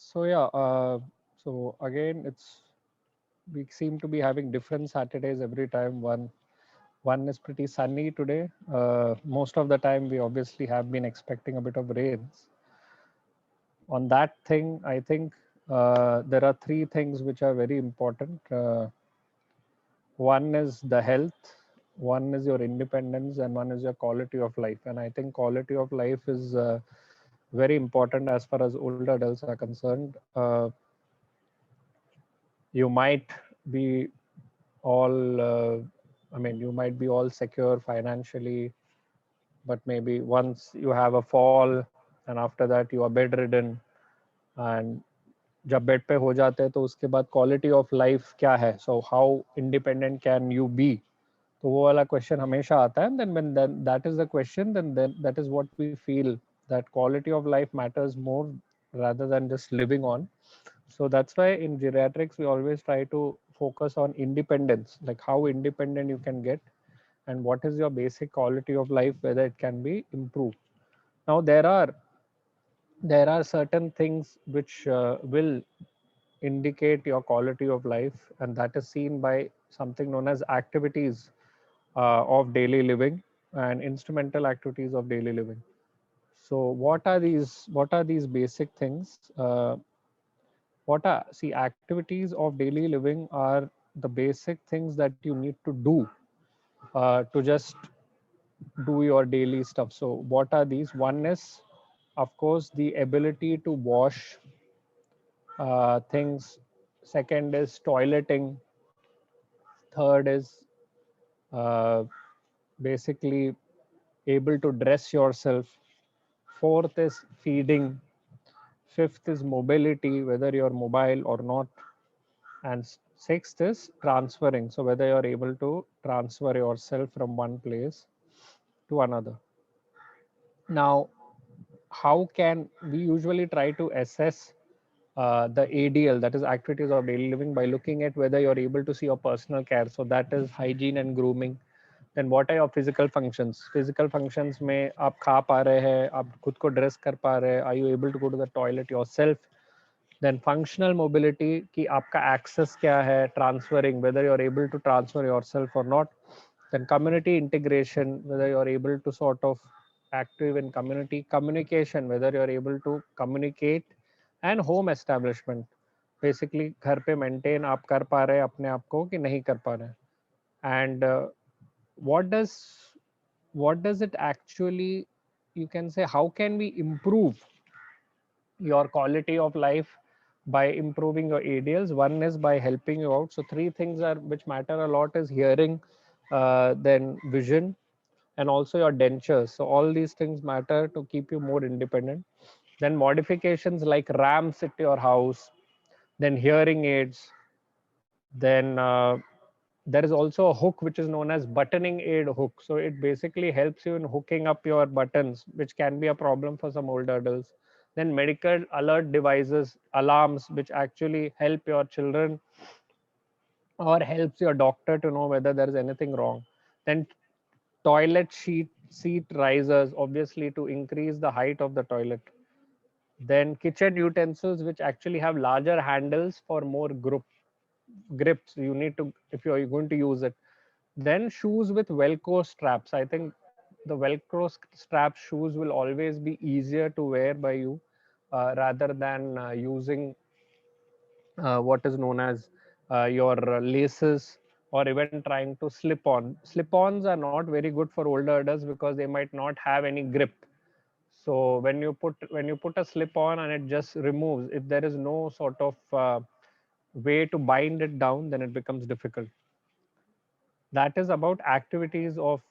So yeah, so again, we seem to be having different Saturdays every time. One is pretty sunny today. Most of the time, we obviously have been expecting a bit of rains. On that thing, I think there are three things which are very important. One is the health, one is your independence, and one is your quality of life. And I think quality of life is very important as far as older adults are concerned. You might be all I mean, you might be all secure financially, but maybe once you have a fall and after that you are bedridden, and जब bed पे हो जाते हैं तो उसके बाद quality of life क्या है, so how independent can you be, तो वो वाला क्वेश्चन हमेशा आता है. Then when that is the question, then that is what we feel, that quality of life matters more rather than just living on. So that's why in geriatrics we always try to focus on independence, like how independent you can get and what is your basic quality of life, whether it can be improved. Now there are certain things which will indicate your quality of life, and that is seen by something known as activities of daily living and instrumental activities of daily living. So what are these basic things? See, activities of daily living are the basic things that you need to do to just do your daily stuff. So what are these? One is, of course, the ability to wash things. Second is toileting. Third is uh, basically able to dress yourself. Fourth is feeding. Fifth is mobility, whether you're mobile or not. And sixth is transferring. So whether you're able to transfer yourself from one place to another. Now, how can we usually try to assess the ADL, that is activities of daily living, by looking at whether you're able to see your personal care. So that is hygiene and grooming. Then what are your physical functions? Physical functions में आप खा पा रहे हैं, आप खुद को dress कर पा रहे हैं, are you able to go to the toilet yourself? Then functional mobility कि आपका access क्या है, transferring, whether you're able to transfer yourself or not. Then community integration, whether you're able to sort of active in community. Communication, whether you're able to communicate. And home establishment, basically घर पे maintain आप कर पा रहे हैं अपने आप को कि नहीं कर पा रहे हैं. And what does it actually, you can say, how can we improve your quality of life by improving your ADLs? One is by helping you out. So three things are which matter a lot is hearing, then vision, and also your dentures. So all these things matter to keep you more independent. Then modifications like ramps at your house, then hearing aids, then there is also a hook which is known as buttoning aid hook. So it basically helps you in hooking up your buttons, which can be a problem for some older adults. Then medical alert devices, alarms, which actually help your children or helps your doctor to know whether there is anything wrong. Then toilet seat risers, obviously to increase the height of the toilet. Then kitchen utensils, which actually have larger handles for more grips you need to, if you're going to use it. Then shoes with velcro straps. I think the velcro strap shoes will always be easier to wear by you rather than using what is known as your laces, or even trying to slip-ons are not very good for older adults because they might not have any grip. So when you put a slip on and it just removes, if there is no sort of way to bind it down, then it becomes difficult. That is about activities of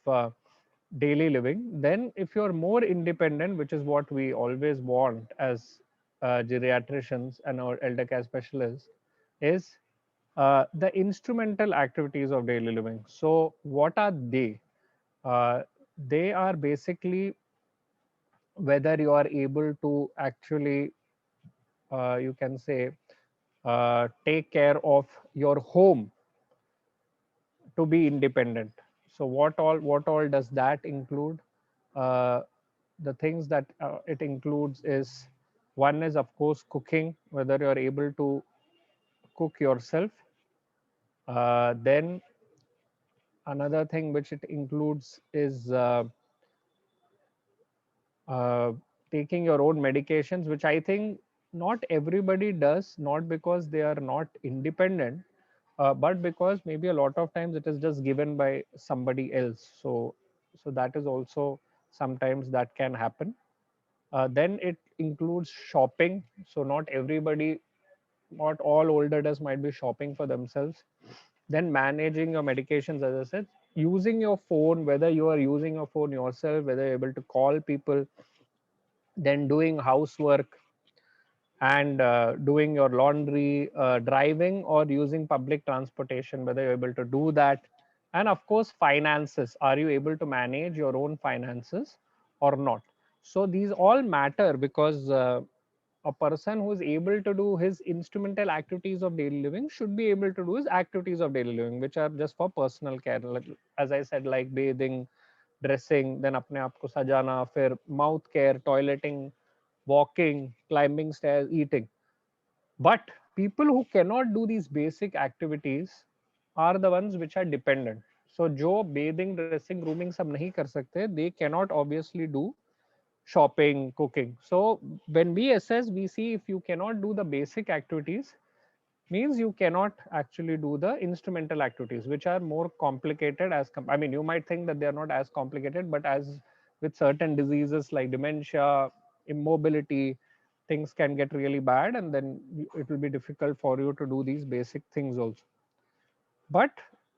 daily living. Then if you're more independent, which is what we always want as geriatricians and our elder care specialists, is the instrumental activities of daily living. So what are they? They are basically whether you are able to actually, you can say, take care of your home to be independent. So what all does that include? uh, the things that it includes is One is, of course, cooking, whether you're able to cook yourself. Then another thing which it includes is uh, taking your own medications, which I think not everybody does, not because they are not independent, but because maybe a lot of times it is just given by somebody else. So that is also sometimes that can happen. Then it includes shopping. So not everybody, not all older adults might be shopping for themselves. Then managing your medications, as I said, using your phone, whether you are using your phone yourself, whether you're able to call people, then doing housework and doing your laundry, driving or using public transportation, whether you're able to do that. And of course, finances. Are you able to manage your own finances or not? So these all matter because a person who is able to do his instrumental activities of daily living should be able to do his activities of daily living, which are just for personal care. Like, as I said, like bathing, dressing, then अपने आप को सजाना, फिर mouth care, toileting, walking, climbing stairs, eating. But people who cannot do these basic activities are the ones which are dependent. So जो bathing, dressing, grooming सब नहीं कर सकते, they cannot obviously do shopping, cooking. So when we assess, we see if you cannot do the basic activities, means you cannot actually do the instrumental activities, which are more complicated I mean, you might think that they are not as complicated, but as with certain diseases like dementia, immobility, things can get really bad, and then it will be difficult for you to do these basic things also. But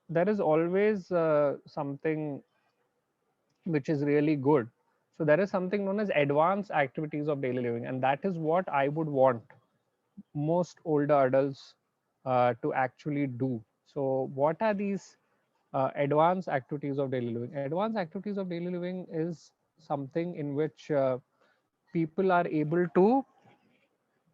there is always something which is really good. So there is something known as advanced activities of daily living, and that is what I would want most older adults to actually do. So what are these advanced activities of daily living? Advanced activities of daily living is something in which people are able to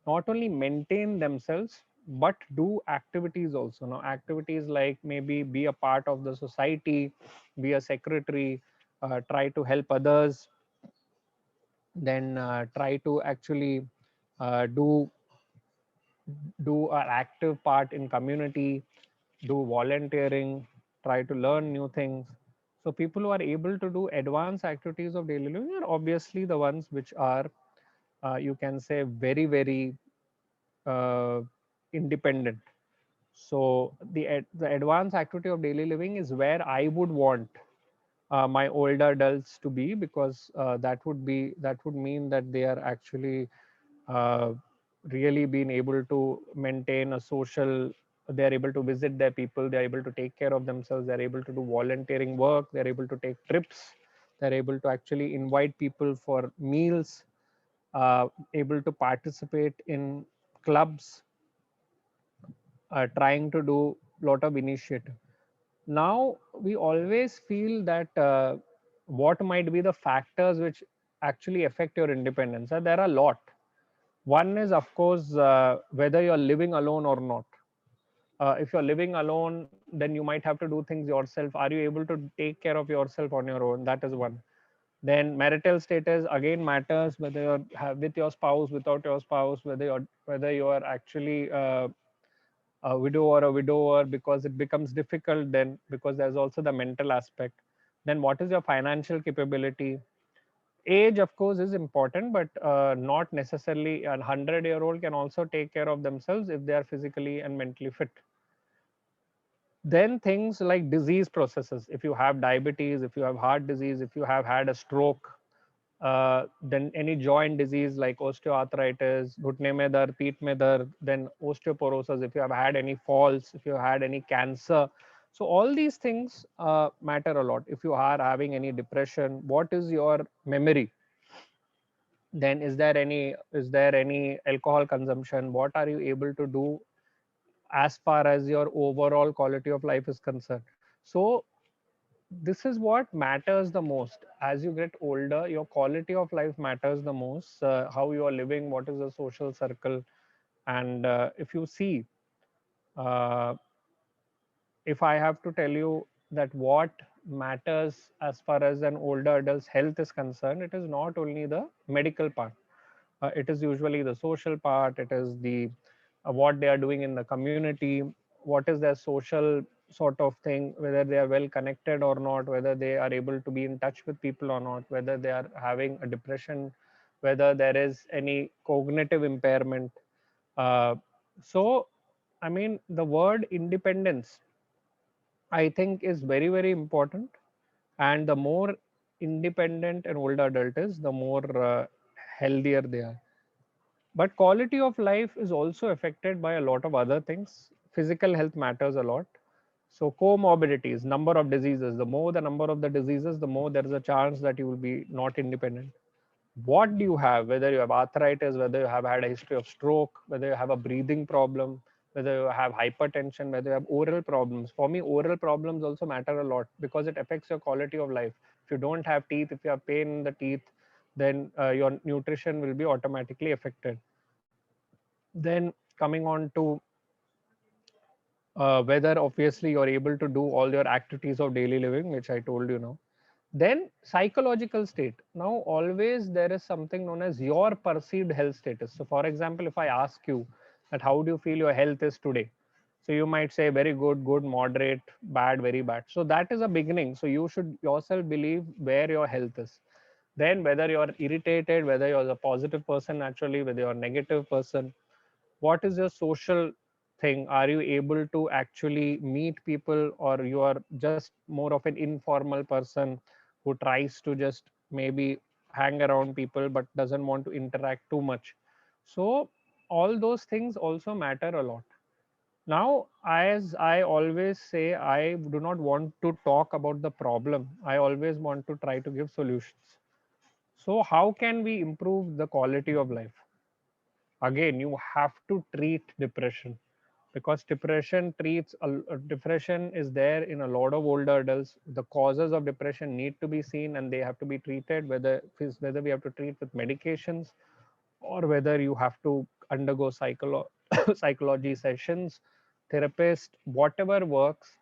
not only maintain themselves but do activities also. Now activities like maybe be a part of the society, be a secretary, try to help others, then try to actually do an active part in community, do volunteering, try to learn new things. So people who are able to do advanced activities of daily living are obviously the ones which are, you can say, very, very uh, independent. So the advanced activity of daily living is where I would want my older adults to be, because that would mean that they are actually uh, really been able to maintain a social, they are able to visit their people, they are able to take care of themselves, they are able to do volunteering work, they are able to take trips, they are able to actually invite people for meals, able to participate in clubs, trying to do lot of initiative. Now we always feel that what might be the factors which actually affect your independence. There are a lot. One is, of course, whether you're living alone or not. If you're living alone, then you might have to do things yourself. Are you able to take care of yourself on your own? That is one. Then marital status again matters, whether you're with your spouse, without your spouse, whether you are actually a widow or a widower, because it becomes difficult then, because there's also the mental aspect. Then what is your financial capability? Age, of course, is important, but not necessarily. A 100-year-old can also take care of themselves if they are physically and mentally fit. Then things like disease processes. If you have diabetes, if you have heart disease, if you have had a stroke, then any joint disease like osteoarthritis, घुटने में दर्द, पीठ में दर्द, then osteoporosis, if you have had any falls, if you have had any cancer. So all these things matter a lot. If you are having any depression, what is your memory? Then is there any alcohol consumption? What are you able to do as far as your overall quality of life is concerned? So this is what matters the most. As you get older, your quality of life matters the most. How you are living, what is the social circle, and if you see, uh, if I have to tell you that what matters as far as an older adult's health is concerned, it is not only the medical part, It is usually the social part. It is the what they are doing in the community, what is their social sort of thing, whether they are well connected or not, whether they are able to be in touch with people or not, whether they are having a depression, whether there is any cognitive impairment. uh, so I mean, the word independence, I think, is very very important. And the more independent an older adult is, the more healthier they are. But quality of life is also affected by a lot of other things. Physical health matters a lot. So comorbidities, number of diseases, the more the number of the diseases, the more there is a chance that you will be not independent. What do you have? Whether you have arthritis, whether you have had a history of stroke, whether you have a breathing problem, whether you have hypertension, whether you have oral problems. For me, oral problems also matter a lot because it affects your quality of life. If you don't have teeth, if you have pain in the teeth, then your nutrition will be automatically affected. Then coming on to whether obviously you're able to do all your activities of daily living, which I told you now. Then psychological state. Now, always there is something known as your perceived health status. So, for example, if I ask you that how do you feel your health is today? So you might say very good, good, moderate, bad, very bad. So that is a beginning. So you should yourself believe where your health is. Then whether you're irritated, whether you're a positive person naturally, whether you're a negative person, what is your social thing? Are you able to actually meet people, or you are just more of an informal person who tries to just maybe hang around people but doesn't want to interact too much? So all those things also matter a lot. Now, as I always say, I do not want to talk about the problem. I always want to try to give solutions. So how can we improve the quality of life? Again, you have to treat depression, because depression is there in a lot of older adults. The causes of depression need to be seen and they have to be treated, whether we have to treat with medications, or whether you have to undergo psychology sessions, therapist, whatever works.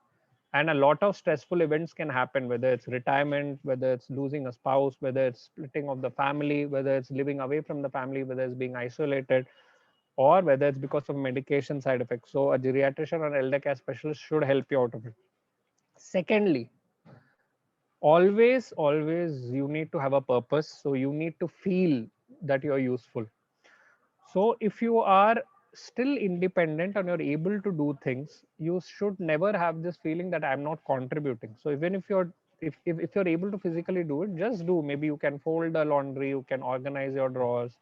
And a lot of stressful events can happen, whether it's retirement, whether it's losing a spouse, whether it's splitting of the family, whether it's living away from the family, whether it's being isolated, or whether it's because of medication side effects. So a geriatrician or elder care specialist should help you out of it. Secondly, always you need to have a purpose. So you need to feel that you're useful. So if you are still independent and you're able to do things, you should never have this feeling that I'm not contributing. So even if you're able to physically do it, just do. Maybe you can fold the laundry, you can organize your drawers,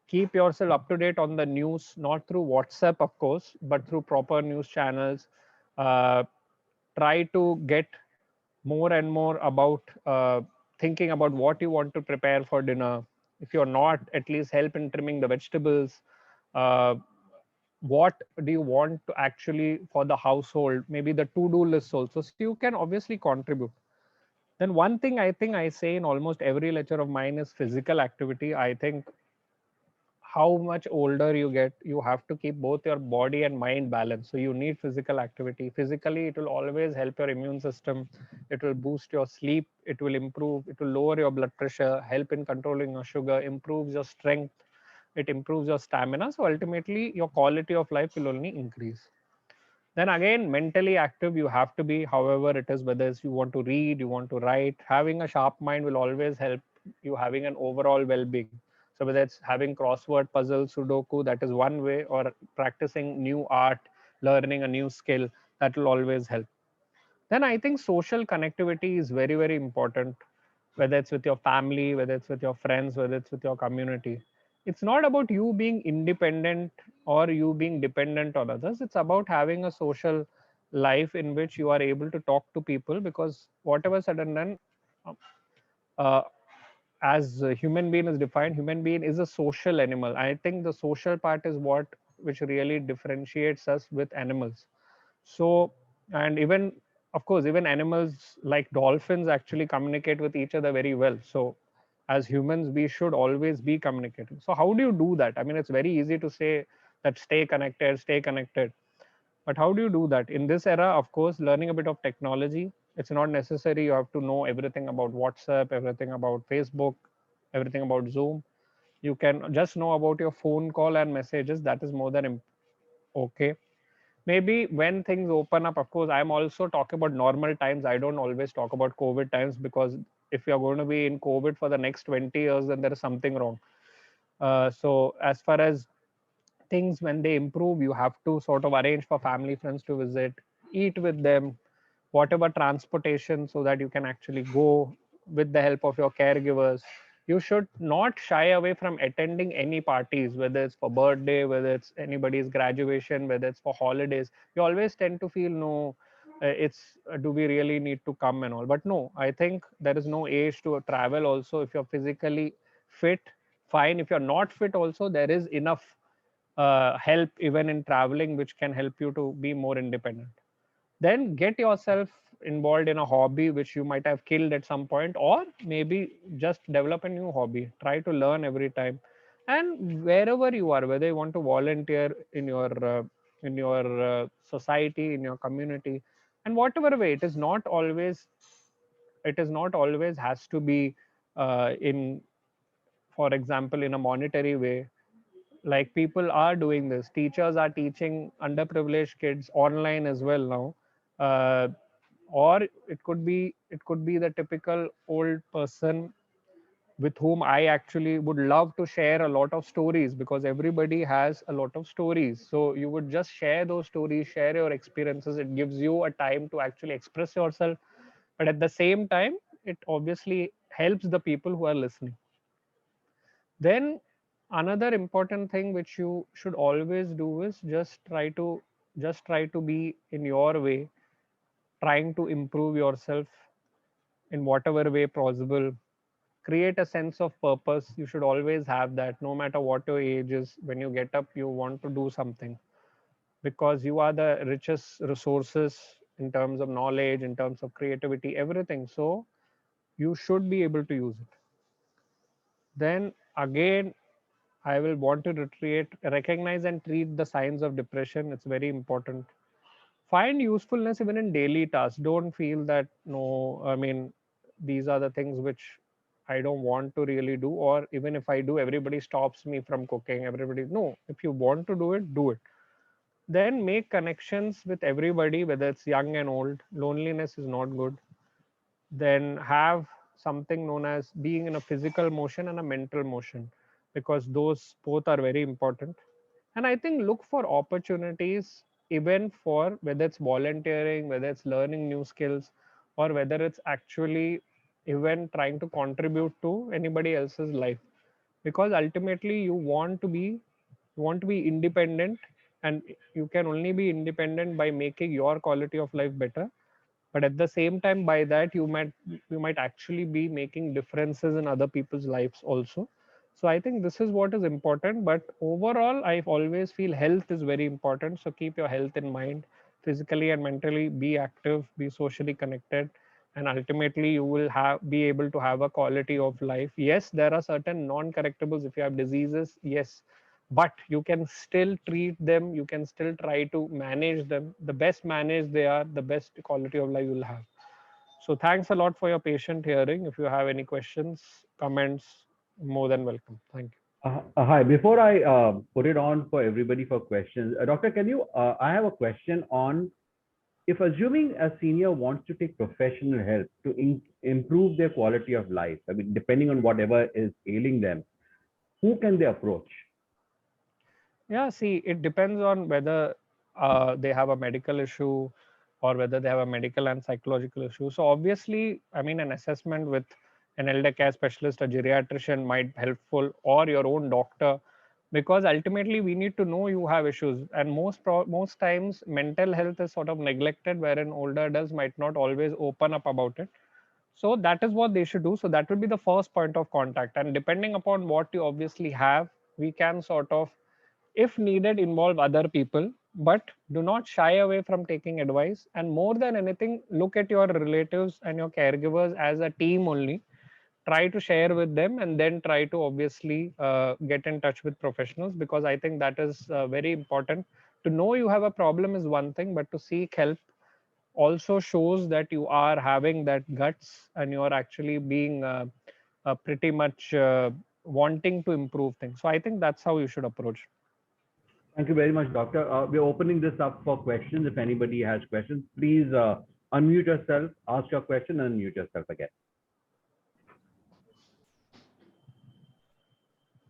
keep yourself up to date on the news, not through WhatsApp, of course, but through proper news channels. uh, Try to get more and more about thinking about what you want to prepare for dinner. If you're not, at least help in trimming the vegetables. uh, what do you want to actually for the household, maybe the to-do list also, so you can obviously contribute. Then one thing I think I say in almost every lecture of mine is physical activity. I think how much older you get, you have to keep both your body and mind balanced. So you need physical activity. Physically, it will always help your immune system. It will boost your sleep. It will lower your blood pressure, help in controlling your sugar, improves your strength. It improves your stamina. So ultimately, your quality of life will only increase. Then again, mentally active you have to be, however it is, whether it's you want to read, you want to write. Having a sharp mind will always help you having an overall well-being. So whether it's having crossword puzzle, sudoku, that is one way, or practicing new art, learning a new skill, that will always help. Then I think social connectivity is very very important, whether it's with your family, whether it's with your friends, whether it's with your community. It's not about you being independent or you being dependent on others. It's about having a social life in which you are able to talk to people, because whatever said and done, uh, uh, as a human being is defined, human being is a social animal. I think the social part is what which really differentiates us with animals. So, and even, of course, even animals like dolphins actually communicate with each other very well. So as humans, we should always be communicating. So how do you do that? I mean, it's very easy to say that stay connected, but how do you do that in this era? Of course, learning a bit of technology. It's not necessary you have to know everything about WhatsApp, everything about Facebook, everything about Zoom. You can just know about your phone call and messages. That is more than okay. Maybe when things open up, of course, I'm also talking about normal times. I don't always talk about COVID times, because if you're going to be in COVID for the next 20 years, then there is something wrong. So as far as things, when they improve, you have to sort of arrange for family friends to visit, eat with them, whatever transportation, so that you can actually go with the help of your caregivers. You should not shy away from attending any parties, whether it's for birthday, whether it's anybody's graduation, whether it's for holidays. You always tend to feel, no, it's do we really need to come and all? But no, I think there is no age to travel. Also, if you're physically fit, fine. If you're not fit also, there is enough help even in traveling, which can help you to be more independent. Then get yourself involved in a hobby which you might have killed at some point, or maybe just develop a new hobby. Try to learn every time. And wherever you are, whether you want to volunteer in your society, in your community, and whatever way, it is not always has to be in, for example, in a monetary way. Like, people are doing this, teachers are teaching underprivileged kids online as well now. Or it could be the typical old person with whom I actually would love to share a lot of stories, because everybody has a lot of stories. So you would just share those stories, share your experiences. It gives you a time to actually express yourself, but at the same time, it obviously helps the people who are listening. Then another important thing which you should always do is just try to be in your way, trying to improve yourself in whatever way possible. Create a sense of purpose. You should always have that, no matter what your age is. When you get up, you want to do something, because you are the richest resources in terms of knowledge, in terms of creativity, everything. So you should be able to use it. Then again, I will want to reiterate, recognize and treat the signs of depression. It's very important. Find usefulness even in daily tasks. Don't feel that, no, I mean, these are the things which I don't want to really do, or even if I do, everybody stops me from cooking. Everybody, no, if you want to do it, do it. Then make connections with everybody, whether it's young and old. Loneliness is not good. Then have something known as being in a physical motion and a mental motion, because those both are very important. And I think look for opportunities, even for whether it's volunteering, whether it's learning new skills, or whether it's actually even trying to contribute to anybody else's life. Because ultimately you want to be independent, and you can only be independent by making your quality of life better. But at the same time, by that, you might actually be making differences in other people's lives also. So I think this is what is important. But overall, I always feel health is very important. So keep your health in mind. Physically and mentally, be active, be socially connected, and ultimately you will be able to have a quality of life. Yes, there are certain non-correctables. If you have diseases, yes, but you can still treat them, you can still try to manage them. The best managed they are, the best quality of life you'll have. So thanks a lot for your patient hearing. If you have any questions, comments, more than welcome. Thank you. Hi. Before I put it on for everybody for questions, Doctor, can you? I have a question on if assuming a senior wants to take professional help to improve their quality of life. I mean, depending on whatever is ailing them, who can they approach? Yeah, see, it depends on whether they have a medical issue, or whether they have a medical and psychological issue. So obviously, I mean, an assessment with an elder care specialist, a geriatrician might helpful, or your own doctor, because ultimately we need to know you have issues. And most times mental health is sort of neglected, wherein older adults might not always open up about it. So that is what they should do. So that will be the first point of contact. And depending upon what you obviously have, we can sort of, if needed, involve other people. But do not shy away from taking advice. And more than anything, look at your relatives and your caregivers as a team only. Try to share with them, and then try to obviously get in touch with professionals, because I think that is very important. To know you have a problem is one thing, but to seek help also shows that you are having that guts, and you are actually being pretty much wanting to improve things. So I think that's how you should approach. Thank you very much, Doctor. We're opening this up for questions. If anybody has questions, please unmute yourself, ask your question, and unmute yourself again.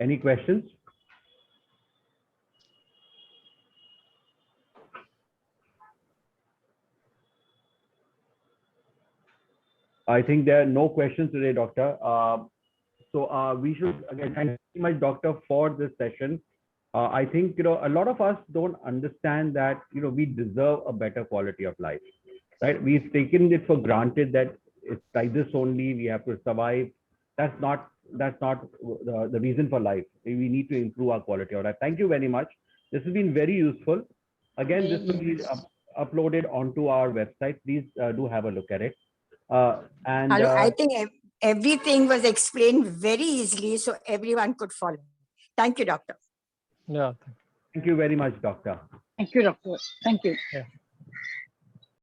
Any questions? I think there are no questions today, Doctor. So we should, again, thank you very much, Doctor, for this session. I think, a lot of us don't understand that, we deserve a better quality of life, right? We've taken it for granted that it's like this only, we have to survive. That's not the reason for life. We need to improve our quality of life. Thank you very much. This has been very useful. Again, this will be uploaded onto our website. Please do have a look at it. I think everything was explained very easily, so everyone could follow. Thank you, Doctor. Yeah. Thank you very much, Doctor. Thank you, Doctor. Thank you. Yeah.